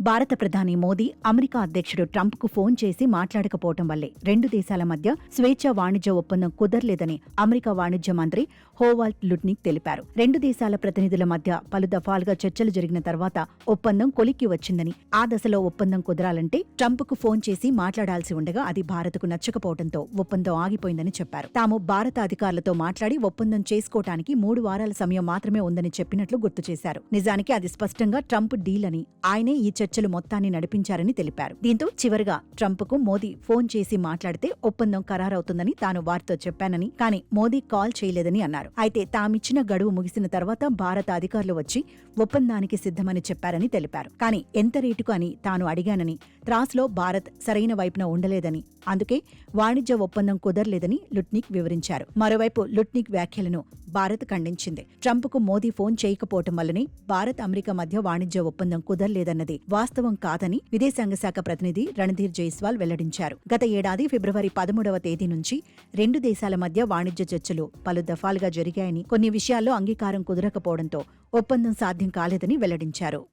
భారత ప్రధాని మోదీ అమెరికా అధ్యక్షుడు ట్రంప్ కు ఫోన్ చేసి మాట్లాడకపోవటం వల్లే రెండు దేశాల మధ్య స్వేచ్ఛ వాణిజ్య ఒప్పందం కుదరలేదని అమెరికా వాణిజ్య మంత్రి హోవాల్డ్ లుట్నిక్ తెలిపారు. రెండు దేశాల ప్రతినిధుల మధ్య పలు దఫాలుగా చర్చలు జరిగిన తర్వాత ఒప్పందం కొలిక్కి వచ్చిందని, ఆ దశలో ఒప్పందం కుదరాలంటే ట్రంప్ కు ఫోన్ చేసి మాట్లాడాల్సి ఉండగా అది భారత్కు నచ్చకపోవడంతో ఒప్పందం ఆగిపోయిందని చెప్పారు. తాము భారత అధికారులతో మాట్లాడి ఒప్పందం చేసుకోవటానికి 3 వారాల సమయం మాత్రమే ఉందని చెప్పినట్లు గుర్తు చేశారు. నిజానికి అది స్పష్టంగా ట్రంప్ డీల్ అని, ఆయనే ఈ చర్చలు మొత్తాన్ని నడిపించారని తెలిపారు. దీంతో చివరగా ట్రంప్ కు మోదీ ఫోన్ చేసి మాట్లాడితే ఒప్పందం ఖరారవుతుందని తాను వారితో చెప్పానని, కానీ మోదీ కాల్ చేయలేదని అన్నారు. అయితే తామిచ్చిన గడువు ముగిసిన తర్వాత భారత అధికారులు వచ్చి ఒప్పందానికి సిద్ధమని చెప్పారని తెలిపారు. కానీ ఎంత రేటుకు అని తాను అడిగానని, త్రాస్లో భారత్ సరైన వైపున ఉండలేదని, అందుకే వాణిజ్య ఒప్పందం కుదరలేదని లుట్నిక్ వివరించారు. మరోవైపు లుట్నిక్ వ్యాఖ్యలను భారత్ ఖండించింది. ట్రంప్ కు మోదీ ఫోన్ చేయకపోవటం వల్లనే భారత్ అమెరికా మధ్య వాణిజ్య ఒప్పందం కుదరలేదన్నది వాస్తవం కాదని విదేశాంగ శాఖ ప్రతినిధి రణధీర్ జైస్వాల్ వెల్లడించారు. గత ఏడాది ఫిబ్రవరి 13వ తేదీ నుంచి రెండు దేశాల మధ్య వాణిజ్య చర్చలు పలు దఫాలుగా జరిగాయని, కొన్ని విషయాల్లో అంగీకారం కుదరకపోవడంతో ఒప్పందం సాధ్యం కాలేదని వెల్లడించారు.